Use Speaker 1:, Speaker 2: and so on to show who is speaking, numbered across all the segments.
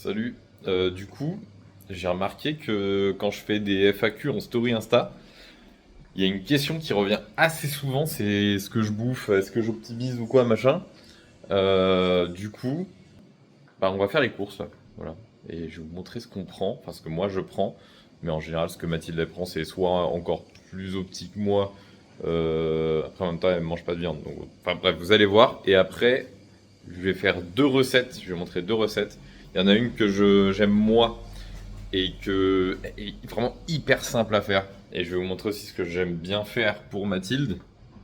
Speaker 1: Salut. Du coup, j'ai remarqué que quand je fais des FAQ en story Insta, il y a une question qui revient assez souvent, c'est ce que je bouffe, est-ce que j'optimise ou quoi, machin. Du coup, on va faire les courses, là. Voilà. Et je vais vous montrer ce qu'on prend, enfin ce que moi je prends. Mais en général, ce que Mathilde elle prend, c'est soit encore plus optique que moi. Après, en même temps, elle mange pas de viande. Donc, enfin bref, vous allez voir. Et après, je vais faire deux recettes. Je vais montrer deux recettes. Il y en a une que j'aime moi et que est vraiment hyper simple à faire. Et je vais vous montrer aussi ce que j'aime bien faire pour Mathilde.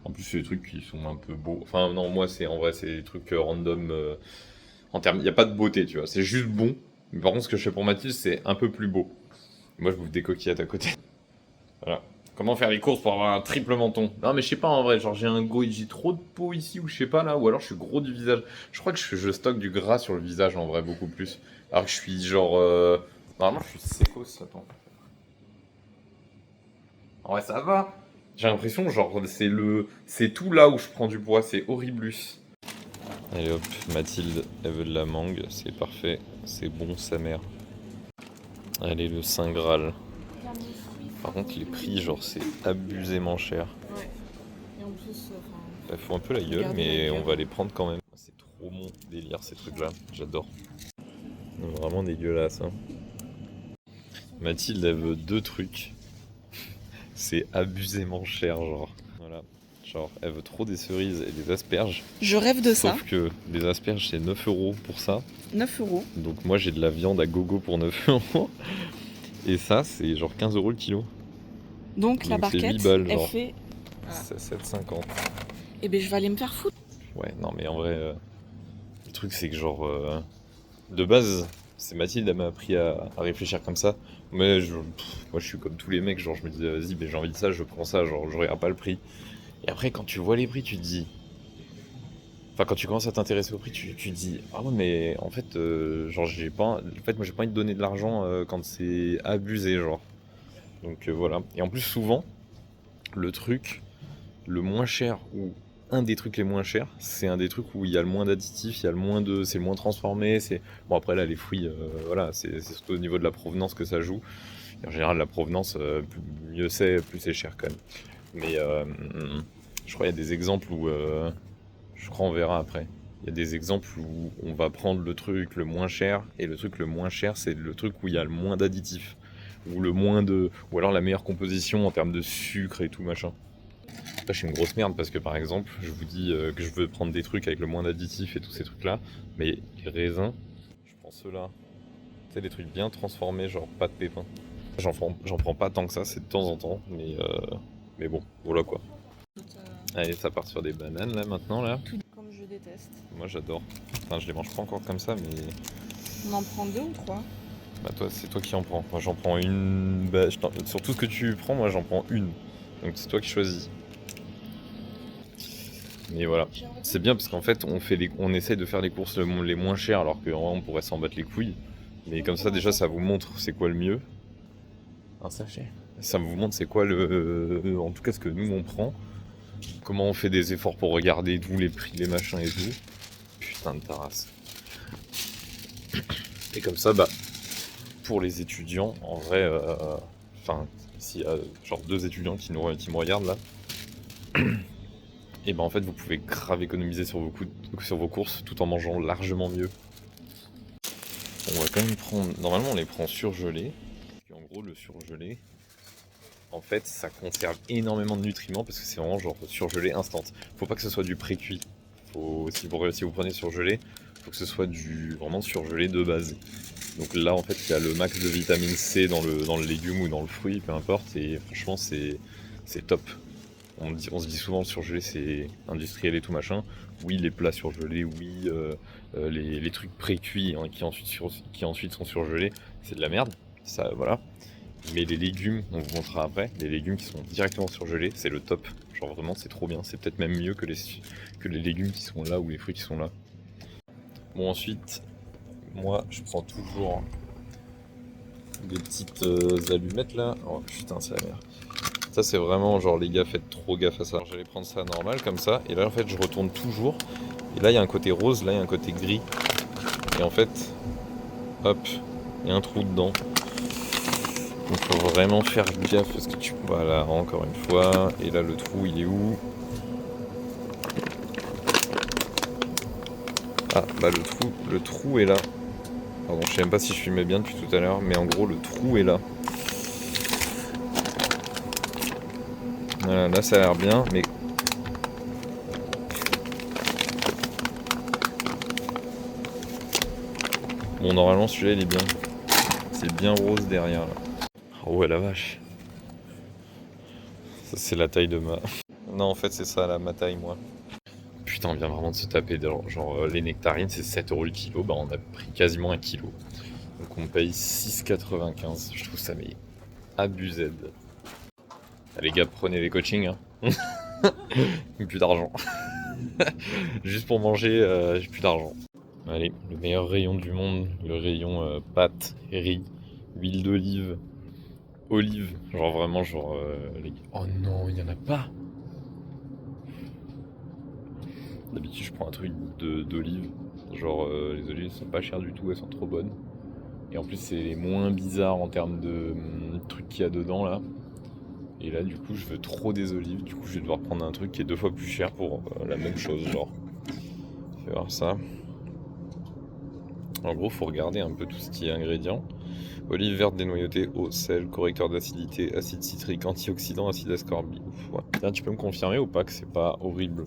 Speaker 1: En plus, c'est des trucs qui sont un peu beaux. Enfin, non, moi, c'est en vrai, c'est des trucs random. En termes, il n'y a pas de beauté, tu vois. C'est juste bon. Mais par contre, ce que je fais pour Mathilde, c'est un peu plus beau. Moi, je bouffe des coquillettes à côté. Voilà. Comment faire les courses pour avoir un triple menton? Non, mais je sais pas en vrai. Genre, j'ai trop de peau ici ou je sais pas là. Ou alors, je suis gros du visage. Je crois que je stocke du gras sur le visage en vrai, beaucoup plus. Alors que je suis genre. Normalement, je suis sécos. Attends. En vrai, ça va. J'ai l'impression, genre, c'est tout là où je prends du poids. C'est horriblus. Allez hop, Mathilde, elle veut de la mangue. C'est parfait. C'est bon, sa mère. Allez, le Saint Graal. Par contre, les prix, genre, c'est abusément cher.
Speaker 2: Ouais. Et en plus,
Speaker 1: Elles font un peu la gueule,
Speaker 2: regardez
Speaker 1: mais
Speaker 2: la
Speaker 1: on
Speaker 2: gueule.
Speaker 1: va les prendre quand même. C'est trop mon délire, ces trucs-là. J'adore. Vraiment dégueulasse. Hein. Mathilde, elle veut deux trucs. C'est abusément cher, genre. Voilà. Genre, elle veut trop des cerises et des asperges.
Speaker 2: Je rêve de ça.
Speaker 1: Sauf que les asperges, c'est 9 euros pour ça.
Speaker 2: 9 euros.
Speaker 1: Donc moi, j'ai de la viande à gogo pour 9 euros. Et ça, c'est genre 15 euros le kilo.
Speaker 2: Donc la
Speaker 1: Donc c'est 8
Speaker 2: barquette,
Speaker 1: balles,
Speaker 2: elle
Speaker 1: genre.
Speaker 2: fait.
Speaker 1: C'est 7,50.
Speaker 2: Eh ben je vais aller me faire foutre.
Speaker 1: Ouais, non, mais en vrai, le truc, c'est que genre, de base, c'est Mathilde, elle m'a appris à réfléchir comme ça. Mais moi, je suis comme tous les mecs, genre, je me dis, vas-y, mais j'ai envie de ça, je prends ça, genre, je regarde pas le prix. Et après, quand tu vois les prix, tu te dis. Enfin, quand tu commences à t'intéresser au prix, tu te dis, ah ouais, mais en fait, genre, j'ai pas. En fait, moi, j'ai pas envie de donner de l'argent quand c'est abusé, genre. Donc voilà. Et en plus, souvent, le truc le moins cher ou un des trucs les moins chers, c'est un des trucs où il y a le moins d'additifs, il y a le moins de, c'est le moins transformé. C'est bon après là les fruits, voilà, c'est surtout au niveau de la provenance que ça joue. Et en général la provenance, mieux c'est, plus c'est cher quand même. Mais je crois qu'il y a des exemples où, je crois on verra après. Il y a des exemples où on va prendre le truc le moins cher et le truc le moins cher c'est le truc où il y a le moins d'additifs ou le moins de, ou alors la meilleure composition en termes de sucre et tout machin. Là, je suis une grosse merde parce que par exemple, je vous dis que je veux prendre des trucs avec le moins d'additifs et tous ces trucs là, mais les raisins, je prends ceux-là. Tu sais, des trucs bien transformés, genre pas de pépins. J'en prends pas tant que ça, c'est de temps en temps, mais bon, voilà quoi. Allez, ça part sur des bananes là maintenant là.
Speaker 2: Tout comme je déteste.
Speaker 1: Moi j'adore. Enfin, je les mange pas encore comme ça, mais
Speaker 2: On en prend 2 ou 3?
Speaker 1: bah toi, c'est toi qui en prends. Moi j'en prends une. Bah, sur tout ce que tu prends, moi j'en prends une. Donc c'est toi qui choisis. Mais voilà. C'est bien parce qu'en fait, on essaye de faire les courses les moins chères alors qu'en vrai, on pourrait s'en battre les couilles. Mais comme ça, déjà, ça vous montre c'est quoi le mieux. Un sachet. Ça vous montre c'est quoi en tout cas, ce que nous on prend. Comment on fait des efforts pour regarder tous les prix, les machins et tout. Putain de ta race. Et comme ça, bah, pour les étudiants, en vrai, enfin, s'il y a genre deux étudiants qui me regardent là. Et ben en fait vous pouvez grave économiser sur vos courses tout en mangeant largement mieux. On va quand même prendre. Normalement on les prend surgelés. Et en gros le surgelé, en fait ça conserve énormément de nutriments parce que c'est vraiment genre surgelé instant. Faut pas que ce soit du pré-cuit. Si vous prenez surgelé, faut que ce soit du vraiment surgelé de base. Donc là en fait il y a le max de vitamine C dans le légume ou dans le fruit, peu importe, et franchement c'est top. On se dit souvent le surgelé c'est industriel et tout machin. Oui, les plats surgelés, oui, les trucs pré-cuits hein, qui ensuite sont surgelés, c'est de la merde. Ça, voilà. Mais les légumes, on vous montrera après, les légumes qui sont directement surgelés, c'est le top. Genre vraiment, c'est trop bien. C'est peut-être même mieux que les légumes qui sont là ou les fruits qui sont là. Bon, ensuite, moi, je prends toujours des petites allumettes là. Oh putain, ça a l'air. Ça c'est vraiment genre les gars faites trop gaffe à ça. J'allais prendre ça normal comme ça et là en fait je retourne toujours et là il y a un côté rose, là il y a un côté gris et en fait hop, il y a un trou dedans. Donc faut vraiment faire gaffe parce que tu... Voilà, encore une fois. Et là le trou il est où? Ah bah le trou est là. Pardon, je sais même pas si je filmais bien depuis tout à l'heure, mais en gros le trou est là. Voilà, là ça a l'air bien, mais... Bon, normalement celui-là il est bien. C'est bien rose derrière là. Oh ouais la vache. Ça c'est la taille de ma... Non en fait c'est ça là, ma taille moi. Putain on vient vraiment de se taper, genre les nectarines c'est 7 € le kilo, bah on a pris quasiment 1 kilo. Donc on paye 6,95. Je trouve ça mais abusé. Ah, les gars prenez les coachings hein. Plus d'argent. Juste pour manger, j'ai plus d'argent. Allez, le meilleur rayon du monde, le rayon pâtes, riz, huile d'olive, olive. Genre vraiment, genre... Oh non, il y en a pas. D'habitude, je prends un truc d'olive. Genre, les olives sont pas chères du tout, elles sont trop bonnes. Et en plus, c'est moins bizarre en termes de trucs qu'il y a dedans là. Et là, du coup, je veux trop des olives. Du coup, je vais devoir prendre un truc qui est 2 fois plus cher pour la même chose, genre. Fais voir ça. En gros, faut regarder un peu tout ce qui est ingrédients. Olive verte dénoyautée, eau, sel, correcteur d'acidité, acide citrique, antioxydant, acide ascorbique. Ouais. Tiens, tu peux me confirmer ou pas que c'est pas horrible?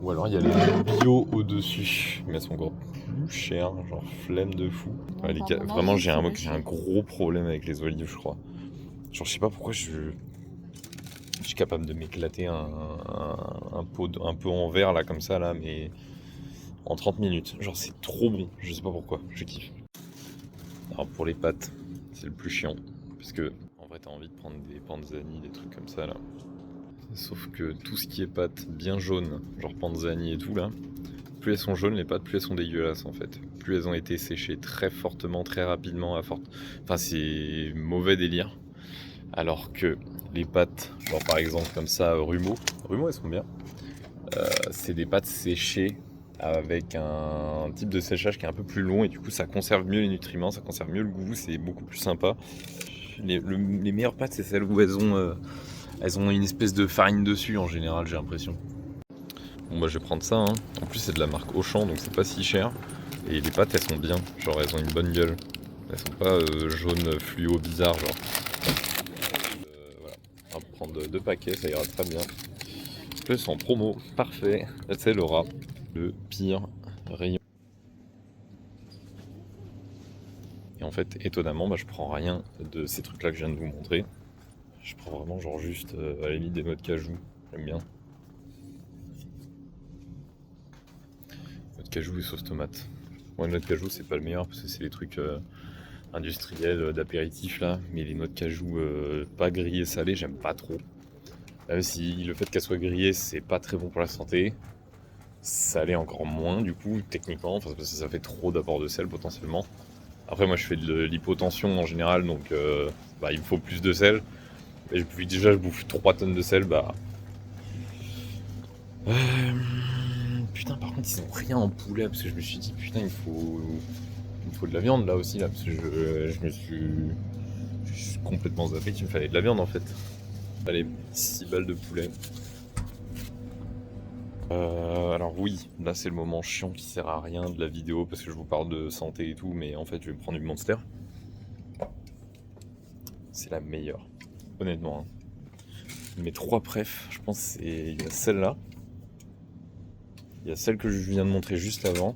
Speaker 1: Ou alors il y a les bio au-dessus, mais elles sont encore plus chères, genre flemme de fou. Ouais, vraiment, j'ai un gros problème avec les olives, je crois. Genre, je sais pas pourquoi je suis capable de m'éclater un pot un peu en verre là, comme ça, là, mais en 30 minutes. Genre, c'est trop bon, je sais pas pourquoi, je kiffe. Alors, pour les pâtes, c'est le plus chiant, parce que en vrai, t'as envie de prendre des panzani, des trucs comme ça là. Sauf que tout ce qui est pâtes bien jaunes, genre panzani et tout là, plus elles sont jaunes les pâtes, plus elles sont dégueulasses en fait. Plus elles ont été séchées très fortement, très rapidement, à forte. Enfin, c'est mauvais délire. Alors que les pâtes, genre par exemple comme ça, Rumeau elles sont bien. C'est des pâtes séchées avec un type de séchage qui est un peu plus long et du coup ça conserve mieux les nutriments, ça conserve mieux le goût, c'est beaucoup plus sympa. Les meilleures pâtes, c'est celles où elles ont une espèce de farine dessus en général, j'ai l'impression. Bon bah je vais prendre ça, hein. En plus c'est de la marque Auchan donc c'est pas si cher. Et les pâtes elles sont bien, genre elles ont une bonne gueule. Elles sont pas jaunes fluo bizarres genre. Voilà, on va prendre 2 paquets, ça ira très bien. Plus en promo, parfait. C'est Laura, le pire rayon. Et en fait étonnamment bah, je prends rien de ces trucs là que je viens de vous montrer. Je prends vraiment genre juste à la limite des noix de cajou, j'aime bien. Noix de cajou et sauce tomate. Moi, les noix de cajou, c'est pas le meilleur parce que c'est les trucs industriels d'apéritif là. Mais les noix de cajou pas grillées salées, j'aime pas trop. Même si le fait qu'elles soient grillées, c'est pas très bon pour la santé. Salées encore moins du coup, techniquement, parce que ça fait trop d'apport de sel potentiellement. Après, moi je fais de l'hypotension en général, donc il me faut plus de sel. Et vu que déjà je bouffe 3 tonnes de sel, bah. Putain, par contre, ils ont rien en poulet parce que je me suis dit, putain, il me faut de la viande là aussi, là, parce que je suis complètement zappé qu'il me fallait de la viande en fait. Allez, 6 balles de poulet. Alors oui, là c'est le moment chiant qui sert à rien de la vidéo parce que je vous parle de santé et tout, mais en fait je vais prendre une Monster. C'est la meilleure, honnêtement. Hein. Mes 3 préf, je pense il y a celle-là. Il y a celle que je viens de montrer juste avant.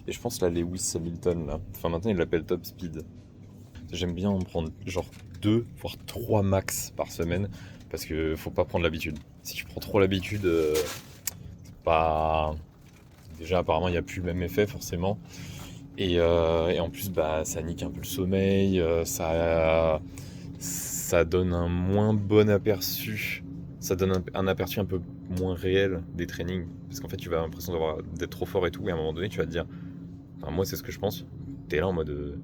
Speaker 1: Et je pense la Lewis Hamilton là. Enfin maintenant il l'appelle Top Speed. J'aime bien en prendre genre 2 voire 3 max par semaine. Parce que faut pas prendre l'habitude. Si tu prends trop l'habitude, c'est pas... Déjà apparemment il n'y a plus le même effet forcément. Et en plus bah ça nique un peu le sommeil. Ça donne un moins bon aperçu. Ça donne un aperçu un peu moins réel des trainings. Parce qu'en fait, tu vas avoir l'impression d'être trop fort et tout. Et à un moment donné, tu vas te dire. Enfin, moi, c'est ce que je pense. T'es là en mode.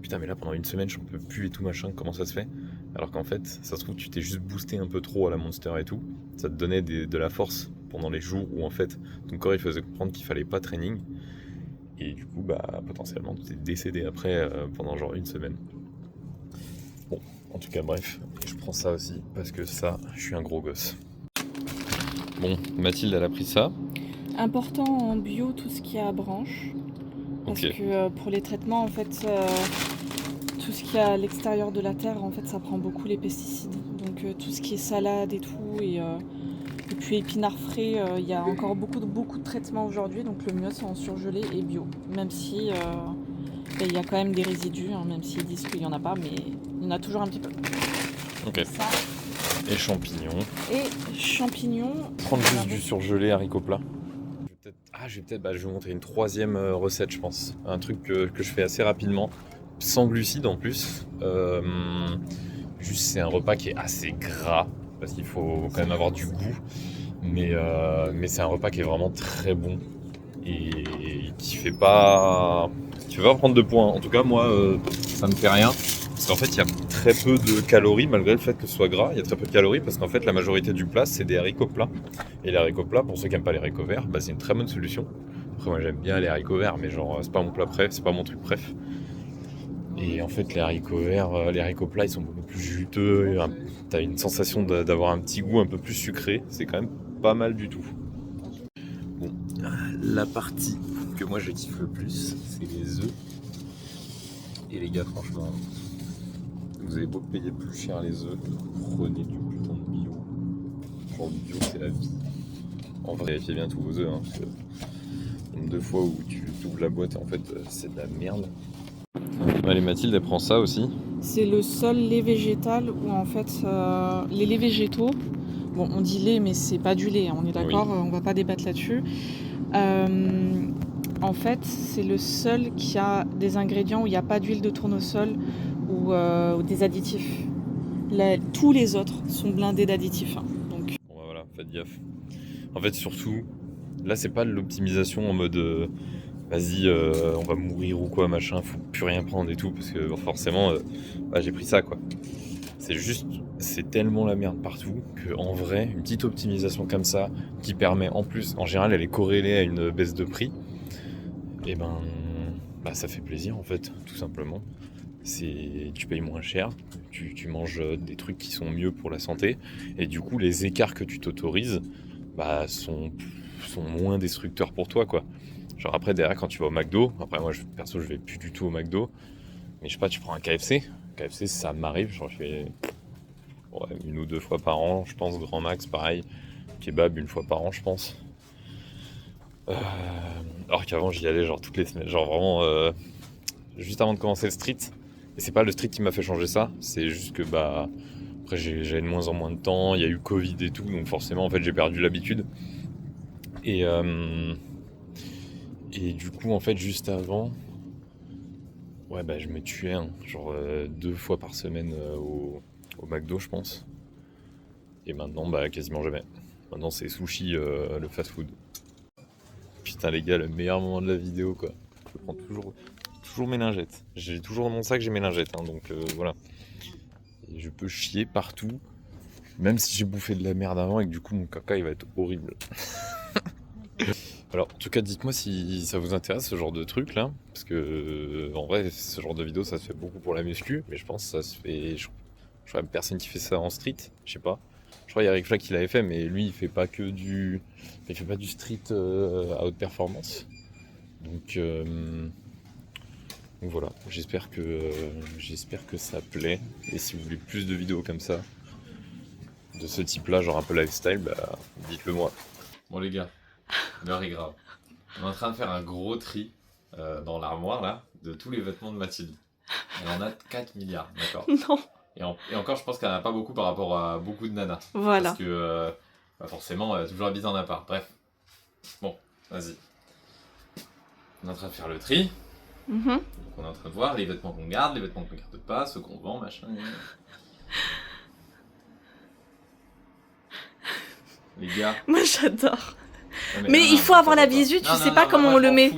Speaker 1: Putain, mais là, pendant une semaine, j'en peux plus et tout, machin. Comment ça se fait? Alors qu'en fait, ça se trouve, tu t'es juste boosté un peu trop à la Monster et tout. Ça te donnait de la force pendant les jours où, en fait, ton corps, il faisait comprendre qu'il fallait pas training. Et du coup, bah, potentiellement, tu es décédé après pendant genre une semaine. Bon, en tout cas, bref, je prends ça aussi parce que ça, je suis un gros gosse. Bon, Mathilde, elle a pris ça.
Speaker 2: Important en bio, tout ce qui est à branche. Parce
Speaker 1: Ok.
Speaker 2: que pour les traitements, en fait, tout ce qui est à l'extérieur de la terre, en fait, ça prend beaucoup les pesticides. Donc tout ce qui est salade et tout, et puis épinards frais, il y a encore beaucoup de traitements aujourd'hui. Donc le mieux, c'est en surgelé et bio. Même si il y a quand même des résidus, hein, même s'ils disent qu'il n'y en a pas, mais il y en a toujours un petit peu.
Speaker 1: Ok.
Speaker 2: Ça.
Speaker 1: Et champignons.
Speaker 2: Et champignons.
Speaker 1: Prendre juste du surgelé haricots plats. Je vais vous montrer une troisième recette, je pense. Un truc que je fais assez rapidement, sans glucides en plus. Juste, c'est un repas qui est assez gras, parce qu'il faut quand même avoir du goût. Mais c'est un repas qui est vraiment très bon et qui fait pas prendre de poids. En tout cas, moi, ça me fait rien. Parce qu'en fait, il y a très peu de calories, malgré le fait que ce soit gras. Il y a très peu de calories parce qu'en fait, la majorité du plat, c'est des haricots plats. Et les haricots plats, pour ceux qui n'aiment pas les haricots verts, bah, c'est une très bonne solution. Après, moi, j'aime bien les haricots verts, mais genre, c'est pas mon plat préf, c'est pas mon truc préf. Et en fait, les haricots verts, les haricots plats, ils sont beaucoup plus juteux. T'as une sensation d'avoir un petit goût un peu plus sucré. C'est quand même pas mal du tout. Bon, la partie que moi je kiffe le plus, c'est les œufs. Et les gars, franchement, vous avez beau payer plus cher les œufs, prenez du putain de bio. Genre, bio, c'est la vie. En vrai, vérifiez bien tous vos œufs, hein, parce que le nombre de fois où tu ouvres la boîte et en fait, c'est de la merde. Allez, Mathilde, elle prend ça aussi.
Speaker 2: C'est le seul lait végétal où en fait les laits végétaux, bon on dit lait mais c'est pas du lait, hein, on est d'accord,
Speaker 1: Oui.
Speaker 2: on va pas débattre là-dessus. En fait c'est le seul qui a des ingrédients où il n'y a pas d'huile de tournesol ou des additifs. Tous les autres sont blindés d'additifs. Hein, donc...
Speaker 1: Bon bah voilà, faites gaffe. En fait, surtout, là c'est pas de l'optimisation en mode vas-y, on va mourir ou quoi, machin, faut plus rien prendre et tout, parce que forcément, j'ai pris ça quoi. C'est juste, c'est tellement la merde partout que en vrai, une petite optimisation comme ça, qui permet en plus, en général, elle est corrélée à une baisse de prix, et ça fait plaisir en fait, tout simplement. Tu payes moins cher, tu manges des trucs qui sont mieux pour la santé, et du coup, les écarts que tu t'autorises, sont moins destructeurs pour toi quoi. Genre après derrière quand tu vas au McDo, après moi perso je vais plus du tout au McDo, mais je sais pas, tu prends un KFC, ça m'arrive, genre je fais une ou deux fois par an je pense, grand max pareil, kebab une fois par an je pense. Alors qu'avant j'y allais genre toutes les semaines, genre vraiment juste avant de commencer le street, et c'est pas le street qui m'a fait changer ça, c'est juste que après j'avais de moins en moins de temps, il y a eu Covid et tout, donc forcément en fait j'ai perdu l'habitude. Et du coup, en fait, juste avant, je me tuais, hein, genre 2 fois par semaine au McDo, je pense. Et maintenant, quasiment jamais. Maintenant, c'est sushi, le fast-food. Putain, les gars, le meilleur moment de la vidéo, quoi. Je prends toujours mes lingettes. J'ai toujours dans mon sac, j'ai mes lingettes, hein, donc voilà. Et je peux chier partout, même si j'ai bouffé de la merde avant et que du coup, mon caca, il va être horrible. Alors, en tout cas, dites-moi si ça vous intéresse ce genre de truc là, parce que en vrai, ce genre de vidéo ça se fait beaucoup pour la muscu, mais je pense que ça se fait. Je crois même personne qui fait ça en street, je sais pas. Je crois qu'il y a Rick Flag qui l'avait fait, mais lui il fait pas il fait pas du street à haute performance. Donc voilà, j'espère que ça plaît. Et si vous voulez plus de vidéos comme ça, de ce type-là, genre un peu lifestyle, dites-le moi. Bon les gars. L'heure est grave. On est en train de faire un gros tri dans l'armoire là de tous les vêtements de Mathilde. Elle en a 4 milliards, d'accord.
Speaker 2: Non.
Speaker 1: Et encore, je pense qu'elle en a pas beaucoup par rapport à beaucoup de nanas.
Speaker 2: Voilà.
Speaker 1: Parce que forcément, elle a toujours habité en appart. Bref. Bon, vas-y. On est en train de faire le tri.
Speaker 2: Mm-hmm.
Speaker 1: Donc on est en train de voir les vêtements qu'on garde, les vêtements qu'on garde pas, ceux qu'on vend, machin. Les gars.
Speaker 2: Moi j'adore.
Speaker 1: Ouais,
Speaker 2: mais il faut avoir la visu, tu sais pas comment on le met.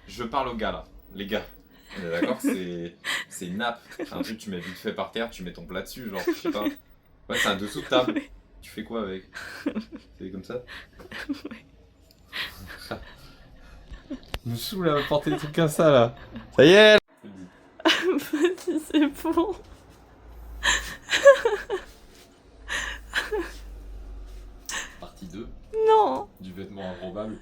Speaker 1: Je parle aux gars là, les gars. On est d'accord, c'est une nappe. C'est un truc que tu mets vite fait par terre, tu mets ton plat dessus, genre, je sais pas. Ouais, c'est un dessous de table. Ouais. Tu fais quoi avec? C'est comme ça? me saoule à porter des trucs comme ça là. Ça y est.
Speaker 2: Vas-y, c'est bon.
Speaker 1: Partie 2
Speaker 2: Non.
Speaker 1: du vêtement improbable.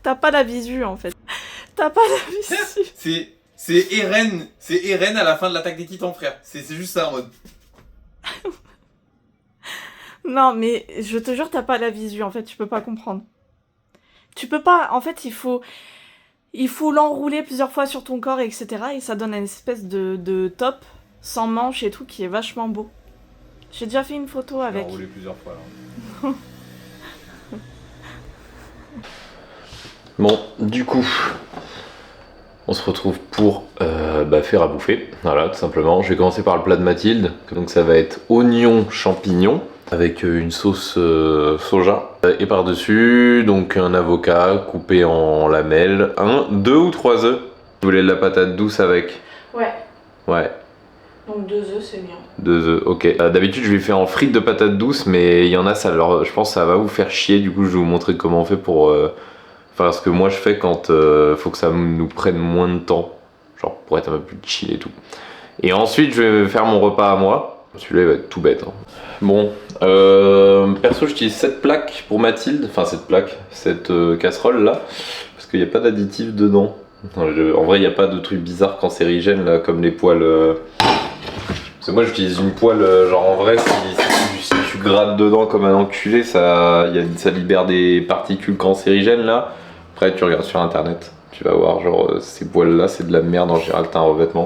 Speaker 2: T'as pas la visu en fait. T'as pas la visu.
Speaker 1: C'est Eren à la fin de l'attaque des Titans, frère. C'est juste ça en mode.
Speaker 2: Non, mais je te jure, t'as pas la visu en fait, tu peux pas comprendre. Tu peux pas, en fait, il faut l'enrouler plusieurs fois sur ton corps, etc. Et ça donne une espèce de top sans manches et tout qui est vachement beau. J'ai déjà fait une photo avec.
Speaker 1: Enroulé plusieurs fois là. Bon, du coup, on se retrouve pour faire à bouffer. Voilà, tout simplement. Je vais commencer par le plat de Mathilde. Donc ça va être oignon champignon avec une sauce soja. Et par-dessus, donc un avocat coupé en lamelles. 2 ou 3 œufs. Vous voulez de la patate douce avec?
Speaker 2: Ouais.
Speaker 1: Ouais.
Speaker 2: Donc 2 œufs, c'est bien.
Speaker 1: 2 œufs, ok. D'habitude, je les fais en frites de patates douces, mais il y en a, je pense que ça va vous faire chier. Du coup, je vais vous montrer comment on fait pour faire ce que moi je fais quand faut que ça nous prenne moins de temps. Genre pour être un peu plus chill et tout. Et ensuite, je vais faire mon repas à moi. Celui-là, il va être tout bête. Hein. Bon, perso, j'utilise cette plaque pour Mathilde. Enfin, cette casserole là. Parce qu'il n'y a pas d'additif dedans. En vrai, il n'y a pas de trucs bizarres cancérigènes là, comme les poêles. Parce que moi, j'utilise une poêle, genre en vrai, si tu grattes dedans comme un enculé, ça libère des particules cancérigènes là. Après, tu regardes sur internet, tu vas voir, genre ces poêles là, c'est de la merde en général, t'as un revêtement.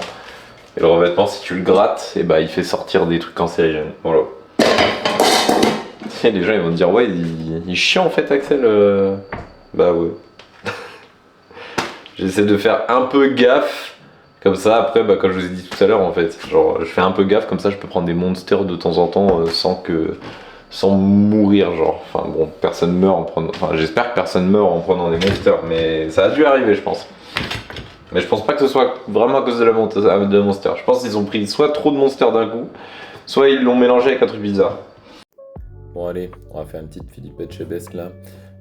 Speaker 1: Et le revêtement, si tu le grattes, et il fait sortir des trucs cancérigènes. Voilà. Et les gens ils vont te dire, ouais, il est chiant en fait, Axel. Bah ouais. J'essaie de faire un peu gaffe. Comme ça, après, comme je vous ai dit tout à l'heure, en fait, genre, je fais un peu gaffe, comme ça, je peux prendre des monsters de temps en temps sans mourir, genre. Enfin, bon, personne meurt en prenant. Enfin, j'espère que personne meurt en prenant des monsters, mais ça a dû arriver, je pense. Mais je pense pas que ce soit vraiment à cause de la monster. Je pense qu'ils ont pris soit trop de monsters d'un coup, soit ils l'ont mélangé avec un truc bizarre. Bon, allez, on va faire une petite Philippette Chebesque là.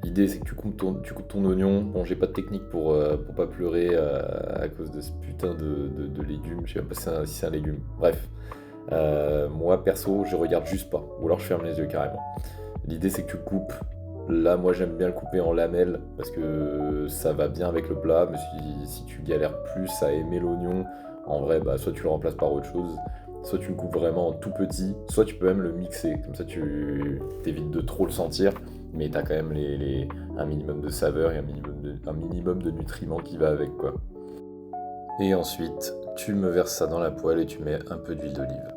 Speaker 1: L'idée c'est que tu coupes ton oignon. Bon, j'ai pas de technique pour pas pleurer à cause de ce putain de légumes. Je sais pas si c'est un légume. Bref. Moi perso, je regarde juste pas. Ou alors je ferme les yeux carrément. L'idée c'est que tu coupes. Là, moi j'aime bien le couper en lamelles parce que ça va bien avec le plat. Mais si tu galères plus à aimer l'oignon, en vrai, soit tu le remplaces par autre chose. Soit tu le coupes vraiment en tout petit, soit tu peux même le mixer. Comme ça, tu t'évites de trop le sentir. Mais t'as quand même un minimum de saveur et un minimum de nutriments qui va avec, quoi. Et ensuite, tu me verses ça dans la poêle et tu mets un peu d'huile d'olive.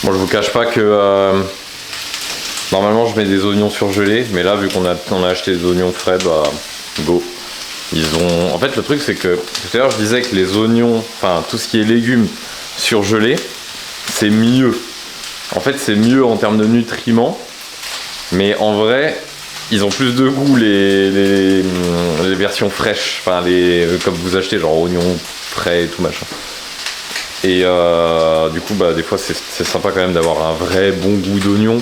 Speaker 1: Bon, je vous cache pas que normalement je mets des oignons surgelés, mais là vu qu'on a acheté des oignons frais, go. En fait, le truc c'est que tout à l'heure je disais que les oignons, enfin tout ce qui est légumes surgelés, c'est mieux. En fait, c'est mieux en termes de nutriments, mais en vrai, ils ont plus de goût les versions fraîches, enfin comme vous achetez, genre oignons frais et tout machin. Et du coup, des fois, c'est sympa quand même d'avoir un vrai bon goût d'oignon,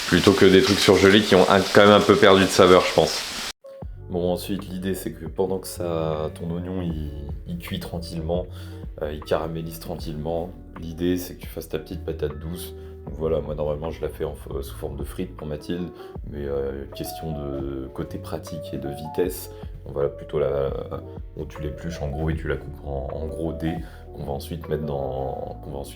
Speaker 1: plutôt que des trucs surgelés qui ont quand même un peu perdu de saveur, je pense. Bon, ensuite, l'idée c'est que pendant que ton oignon il cuit tranquillement, il caramélise tranquillement, l'idée c'est que tu fasses ta petite patate douce. Donc voilà, moi normalement je la fais sous forme de frites pour Mathilde, mais question de côté pratique et de vitesse, on va plutôt tu l'épluches en gros et tu la coupes en gros dés qu'on va ensuite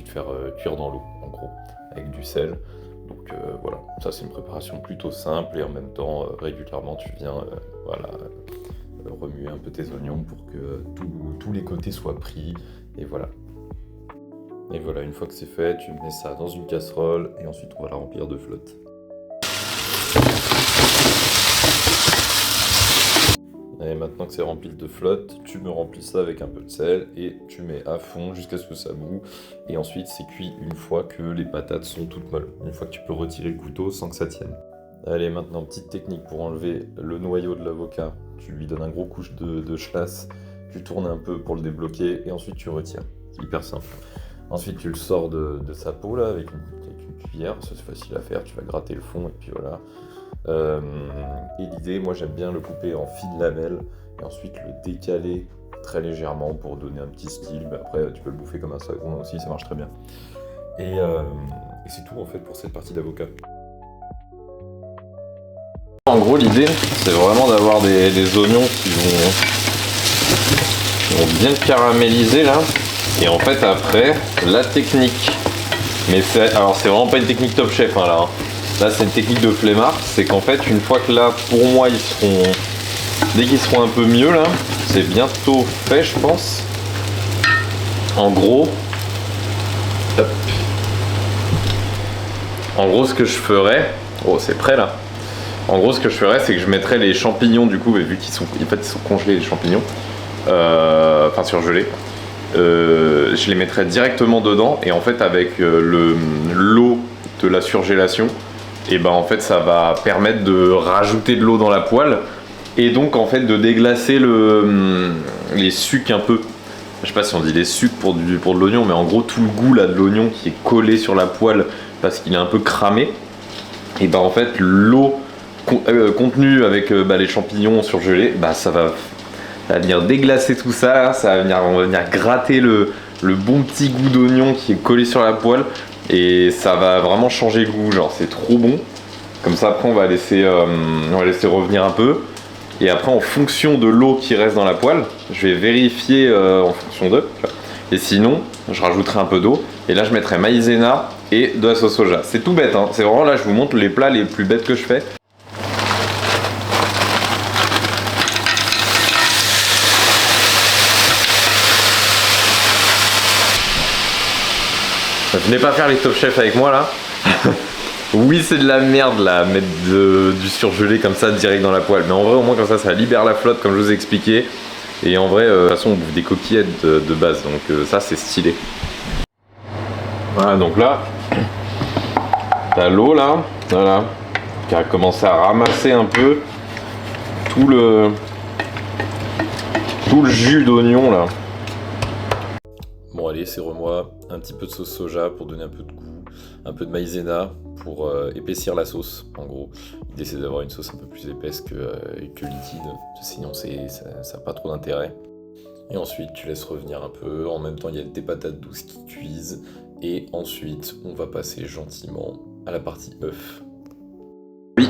Speaker 1: faire cuire dans l'eau, en gros, avec du sel. Donc voilà, ça c'est une préparation plutôt simple et en même temps régulièrement tu viens remuer un peu tes oignons pour que tous les côtés soient pris et voilà. Et voilà, une fois que c'est fait, tu mets ça dans une casserole et ensuite on va la remplir de flotte. Et maintenant que c'est rempli de flotte, tu me remplis ça avec un peu de sel et tu mets à fond jusqu'à ce que ça bout. Et ensuite c'est cuit une fois que les patates sont toutes molles. Une fois que tu peux retirer le couteau sans que ça tienne. Allez, maintenant petite technique pour enlever le noyau de l'avocat. Tu lui donnes un gros couche de schlass, tu tournes un peu pour le débloquer et ensuite tu retires. C'est hyper simple. Ensuite, tu le sors de sa peau là avec une cuillère, ça c'est facile à faire, tu vas gratter le fond et puis voilà. Et l'idée, moi j'aime bien le couper en fines lamelles et ensuite le décaler très légèrement pour donner un petit style. Mais après, tu peux le bouffer comme un sagouin aussi, ça marche très bien. Et c'est tout en fait pour cette partie d'avocat. En gros, l'idée, c'est vraiment d'avoir des oignons qui vont bien caraméliser là. Et en fait, après, la technique. Mais c'est vraiment pas une technique Top Chef hein, là. Là, c'est une technique de flemmard. C'est qu'en fait, une fois que là, pour moi, dès qu'ils seront un peu mieux là, c'est bientôt fait, je pense. En gros, hop. En gros, ce que je ferais, oh, c'est prêt là. En gros, ce que je ferais, c'est que je mettrais les champignons du coup, vu qu'ils sont congelés les champignons, enfin surgelés. Je les mettrais directement dedans et en fait avec l'eau de la surgélation, et ben en fait ça va permettre de rajouter de l'eau dans la poêle et donc en fait de déglacer les sucs un peu. Je sais pas si on dit les sucs pour de l'oignon, mais en gros tout le goût là de l'oignon qui est collé sur la poêle parce qu'il est un peu cramé, et ben en fait l'eau contenue avec les champignons surgelés, bah ça va venir déglacer tout ça, on va venir gratter le bon petit goût d'oignon qui est collé sur la poêle et ça va vraiment changer le goût, genre c'est trop bon. Comme ça après on va laisser revenir un peu et après en fonction de l'eau qui reste dans la poêle, je vais vérifier en fonction d'eux et sinon je rajouterai un peu d'eau et là je mettrai maïzena et de la sauce soja. C'est tout bête, hein. C'est vraiment là je vous montre les plats les plus bêtes que je fais. Venez pas faire les Top Chef avec moi là. Oui, c'est de la merde là, mettre du surgelé comme ça direct dans la poêle. Mais en vrai, au moins comme ça libère la flotte comme je vous ai expliqué. Et en vrai, de toute façon, on bouffe des coquillettes de base. Donc ça, c'est stylé. Voilà, donc là, t'as l'eau là, voilà, qui a commencé à ramasser un peu tout le jus d'oignon là. Bon allez, c'est moi un petit peu de sauce soja pour donner un peu de goût, un peu de maïzena pour épaissir la sauce. En gros, l'idée c'est d'avoir une sauce un peu plus épaisse que liquide, sinon ça n'a pas trop d'intérêt. Et ensuite tu laisses revenir un peu, en même temps il y a tes patates douces qui cuisent, et ensuite on va passer gentiment à la partie œuf. Oui,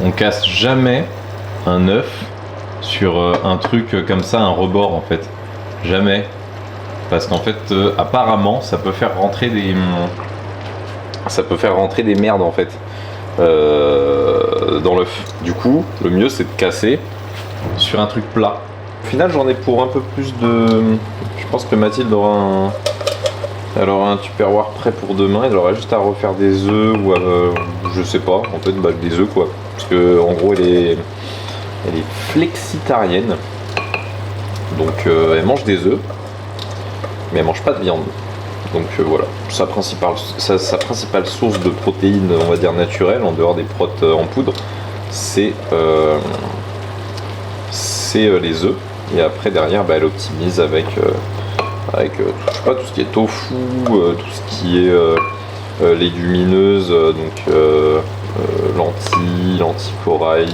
Speaker 1: on casse jamais un œuf sur un truc comme ça, un rebord en fait, jamais. Parce qu'en fait, apparemment, ça peut faire rentrer des merdes en fait dans l'œuf. Du coup, le mieux c'est de casser sur un truc plat. Au final, j'en ai pour un peu plus de. Je pense que Mathilde aura un tupperware prêt pour demain. Elle aura juste à refaire des œufs ou je sais pas. En fait, des œufs quoi. Parce que en gros, elle est flexitarienne. Donc, elle mange des œufs. Mais elle mange pas de viande, donc voilà, sa principale source de protéines, on va dire naturelles, en dehors des protes en poudre, c'est les œufs, et après derrière elle optimise avec je sais pas, tout ce qui est tofu, tout ce qui est légumineuse, donc lentilles corail,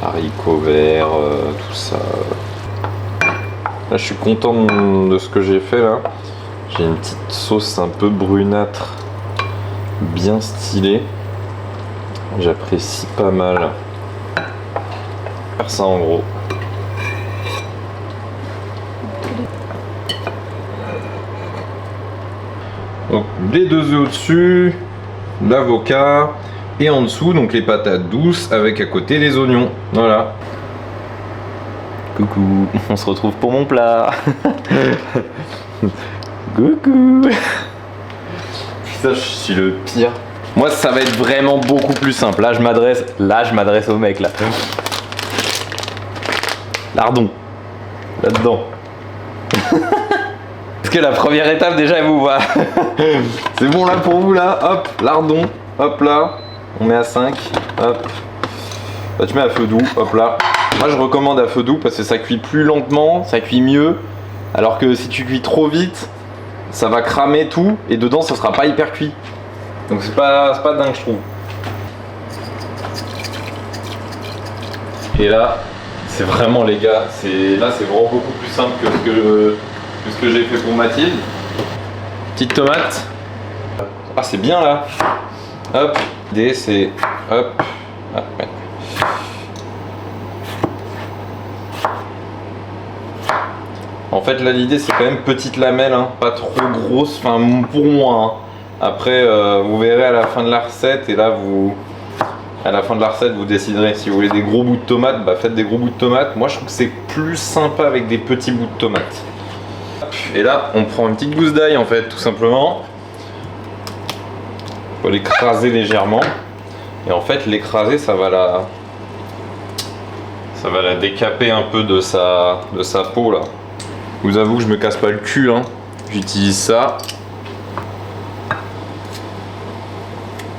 Speaker 1: haricots verts, tout ça. Là, je suis content de ce que j'ai fait là. J'ai une petite sauce un peu brunâtre, bien stylée. J'apprécie pas mal. Faire ça en gros. Donc les 2 œufs au-dessus, l'avocat et en dessous donc les patates douces avec à côté les oignons. Voilà. Coucou, on se retrouve pour mon plat. Coucou. Putain, je suis le pire. Moi, ça va être vraiment beaucoup plus simple. Là, je m'adresse au mec là. Lardon. Là-dedans. Parce que la première étape, déjà, elle vous voit. C'est bon là pour vous là. Hop, lardon. Hop là. On met à 5. Hop. Là, tu mets à feu doux. Hop là. Moi je recommande à feu doux parce que ça cuit plus lentement, ça cuit mieux. Alors que si tu cuis trop vite, ça va cramer tout et dedans ça sera pas hyper cuit. Donc c'est pas dingue je trouve. Et là, c'est vraiment les gars, là c'est vraiment beaucoup plus simple que ce que j'ai fait pour Mathilde. Petite tomate. Ah c'est bien là. Hop. L'idée c'est hop. Ah, ouais. En fait là l'idée c'est quand même petite lamelle, hein, pas trop grosse, enfin pour moi. Hein. Après vous verrez à la fin de la recette et là vous déciderez. Si vous voulez des gros bouts de tomates, bah faites des gros bouts de tomates. Moi je trouve que c'est plus sympa avec des petits bouts de tomates. Et là on prend une petite gousse d'ail en fait tout simplement. Faut l'écraser légèrement. Et en fait l'écraser ça va la décaper un peu de sa peau là. Je vous avoue que je me casse pas le cul, hein. J'utilise ça.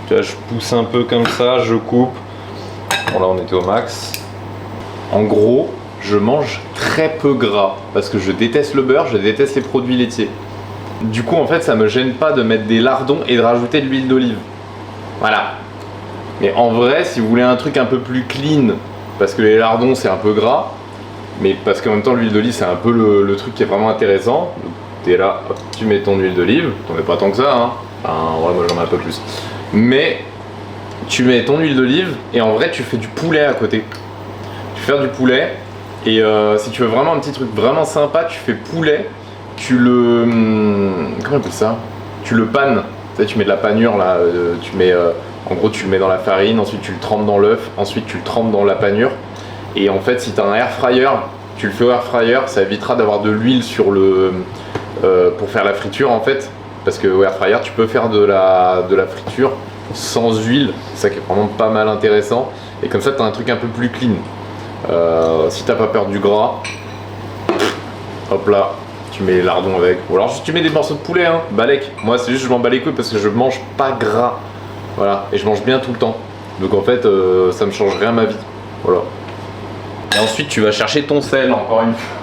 Speaker 1: Tu vois, je pousse un peu comme ça, je coupe. Bon là on était au max. En gros, je mange très peu gras parce que je déteste le beurre, je déteste les produits laitiers. Du coup en fait ça me gêne pas de mettre des lardons et de rajouter de l'huile d'olive. Voilà. Mais en vrai, si vous voulez un truc un peu plus clean, parce que les lardons c'est un peu gras, mais parce qu'en même temps l'huile d'olive c'est un peu le truc qui est vraiment intéressant. T'es là, hop, tu mets ton huile d'olive, t'en mets pas tant que ça, hein. Enfin ouais, moi j'en mets un peu plus. Mais tu mets ton huile d'olive et en vrai tu fais du poulet à côté. Tu fais du poulet et si tu veux vraiment un petit truc vraiment sympa, tu fais poulet, tu le... comment on appelle ça? Tu le pannes, tu sais, tu mets de la panure là, tu mets... en gros tu le mets dans la farine, ensuite tu le trempes dans l'œuf, ensuite tu le trempes dans la panure. Et en fait, si tu as un air fryer, tu le fais au air fryer, ça évitera d'avoir de l'huile sur pour faire la friture en fait. Parce que au air fryer, tu peux faire de la friture sans huile, c'est ça qui est vraiment pas mal intéressant. Et comme ça, tu as un truc un peu plus clean. Si t'as pas peur du gras, hop là, tu mets les lardons avec. Ou alors juste tu mets des morceaux de poulet, hein, balèque. Moi, c'est juste je m'en bats les couilles parce que je mange pas gras. Voilà, et je mange bien tout le temps. Donc en fait, ça me change rien à ma vie. Voilà. Et ensuite tu vas chercher ton sel, encore une fois.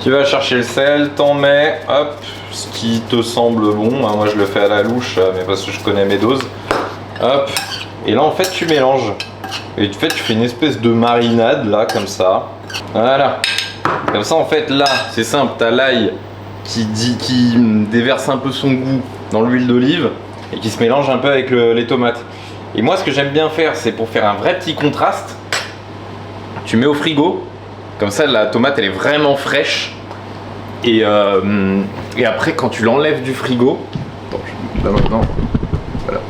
Speaker 1: Tu vas chercher le sel, t'en mets, hop, ce qui te semble bon. Hein, moi je le fais à la louche, mais parce que je connais mes doses. Hop, et là en fait tu mélanges. Et tu fais une espèce de marinade là, comme ça. Voilà. Comme ça en fait là, c'est simple, t'as l'ail qui déverse un peu son goût dans l'huile d'olive et qui se mélange un peu avec les tomates. Et moi ce que j'aime bien faire, c'est pour faire un vrai petit contraste. Tu mets au frigo, comme ça la tomate elle est vraiment fraîche. Et après quand tu l'enlèves du frigo, bon, là maintenant, voilà.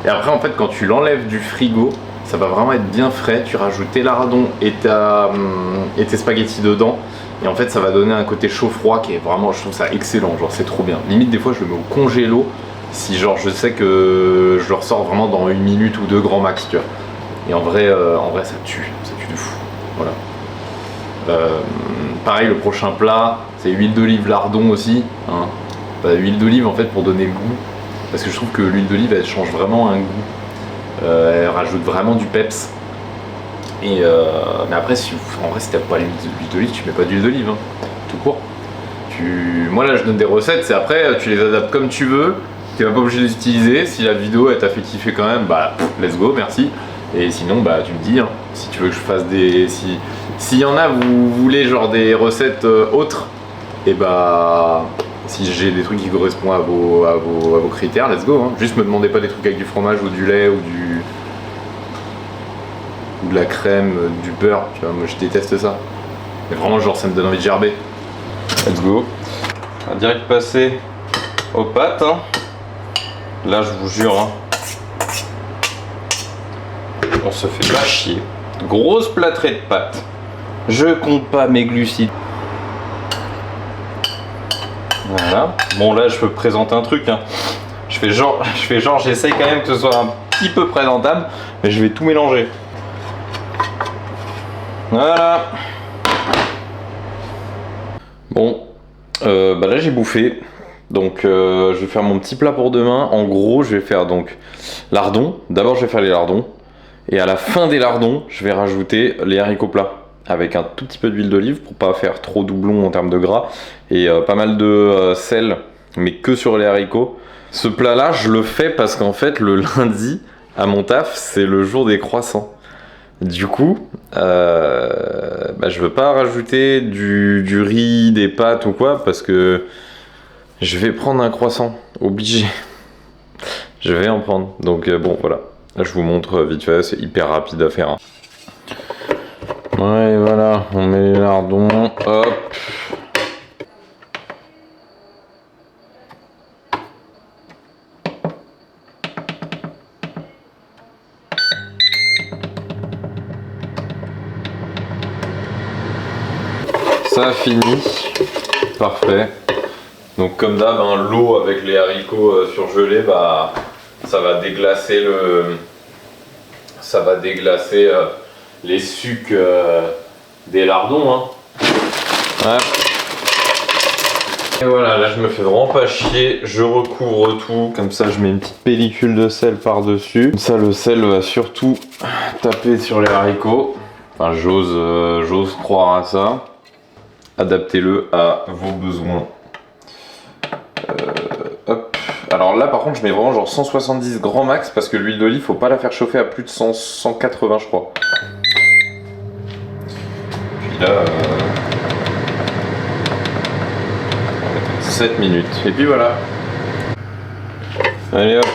Speaker 1: Et après en fait quand tu l'enlèves du frigo, ça va vraiment être bien frais. Tu rajoutes tes lardons et tes spaghettis dedans. Et en fait ça va donner un côté chaud-froid qui est vraiment, je trouve ça excellent, genre c'est trop bien. Limite des fois je le mets au congélo, si genre je sais que je le ressors vraiment dans 1 minute ou 2 grand max, tu vois. Et en vrai ça tue de fou. Voilà. Pareil, le prochain plat, c'est huile d'olive lardon aussi. Hein. Huile d'olive en fait pour donner le goût. Parce que je trouve que l'huile d'olive elle change vraiment un goût. Elle rajoute vraiment du peps. Et mais après, en vrai, si t'as pas l'huile d'olive, tu mets pas d'huile d'olive. Hein. Tout court. Moi là, je donne des recettes, c'est après, tu les adaptes comme tu veux. T'es pas obligé de les utiliser. Si la vidéo elle t'a fait kiffer quand même, bah let's go, merci. Et sinon, bah tu me dis, hein, si tu veux que je fasse des... S'il y en a, vous voulez genre des recettes autres, et bah... Si j'ai des trucs qui correspondent à vos critères, let's go. Hein. Juste me demandez pas des trucs avec du fromage ou du lait ou de la crème, du beurre, tu vois, moi je déteste ça. Mais vraiment genre ça me donne envie de gerber. Let's go. On va direct passer aux pâtes. Hein. Là je vous jure, hein. On se fait pas chier. Grosse plâtrée de pâtes. Je compte pas mes glucides. Voilà. Bon là je peux présenter un truc. Hein. Je fais genre, j'essaye quand même que ce soit un petit peu présentable, mais je vais tout mélanger. Voilà. Bon, bah là j'ai bouffé. Donc je vais faire mon petit plat pour demain. En gros, je vais faire donc lardons. D'abord je vais faire les lardons. Et à la fin des lardons, je vais rajouter les haricots plats. avec un tout petit peu d'huile d'olive pour pas faire trop doublon en termes de gras et pas mal de sel, mais que sur les haricots. Ce plat là je le fais parce qu'en fait le lundi à mon taf c'est le jour des croissants. Du coup je veux pas rajouter du riz, des pâtes ou quoi parce que je vais prendre un croissant, obligé. Je vais en prendre, donc bon voilà. Là je vous montre vite fait, c'est hyper rapide à faire. Ouais voilà, on met les lardons, hop. Ça fini, parfait. Donc comme d'hab, hein, l'eau avec les haricots surgelés, bah ça va déglacer les sucs des lardons. Hein. Ouais. Et voilà, là je me fais vraiment pas chier, je recouvre tout, comme ça je mets une petite pellicule de sel par-dessus. Comme ça le sel va surtout taper sur les haricots. Enfin j'ose croire à ça. Adaptez-le à vos besoins. Hop. Alors là par contre je mets vraiment genre 170 grand max parce que l'huile d'olive faut pas la faire chauffer à plus de 180 je crois. Puis là 7 minutes et puis voilà. Allez hop.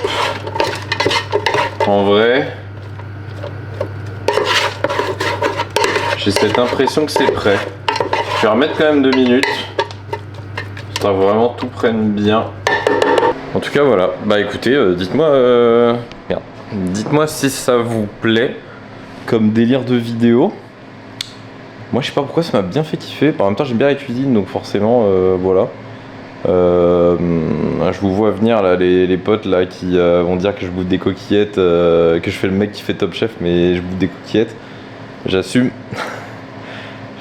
Speaker 1: En vrai j'ai cette impression que c'est prêt. Je vais remettre quand même 2 minutes. J'espère vraiment tout prenne bien. En tout cas voilà, bah écoutez, dites-moi si ça vous plaît comme délire de vidéo. Moi je sais pas pourquoi ça m'a bien fait kiffer, en même temps j'aime bien la cuisine donc forcément voilà. Je vous vois venir là les potes là qui vont dire que je bouffe des coquillettes, que je fais le mec qui fait Top Chef mais je bouffe des coquillettes. J'assume.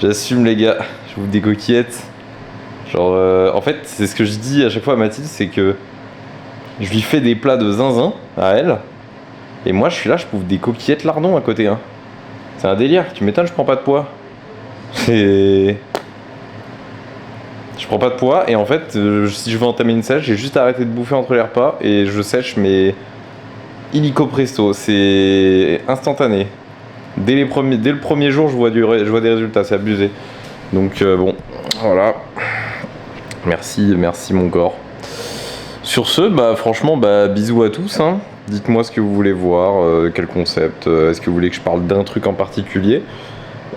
Speaker 1: J'assume les gars, je bouffe des coquillettes. Genre en fait c'est ce que je dis à chaque fois à Mathilde, c'est que je lui fais des plats de zinzin à elle. Et moi je suis là, je bouffe des coquillettes lardons à côté. Hein. C'est un délire, tu m'étonnes, je prends pas de poids. Je prends pas de poids et en fait si je veux entamer une sèche, j'ai juste arrêté de bouffer entre les repas et je sèche mais illico presto, c'est instantané. Dès le premier jour je vois des résultats, c'est abusé. Donc bon, voilà. Merci mon corps. Sur ce, bah franchement, bah bisous à tous. Hein. Dites-moi ce que vous voulez voir, quel concept. Est-ce que vous voulez que je parle d'un truc en particulier?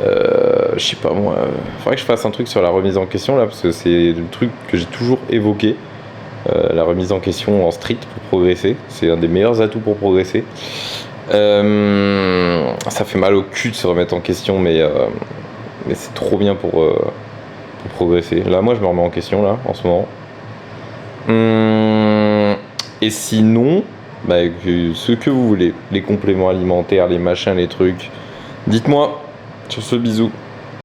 Speaker 1: Je sais pas moi. Faudrait que je fasse un truc sur la remise en question là, parce que c'est le truc que j'ai toujours évoqué. La remise en question en street pour progresser. C'est un des meilleurs atouts pour progresser. Ça fait mal au cul de se remettre en question, mais c'est trop bien pour progresser. Là, moi, je me remets en question, là, en ce moment. Et sinon, bah, ce que vous voulez. Les compléments alimentaires, les machins, les trucs. Dites-moi. Sur ce, bisous.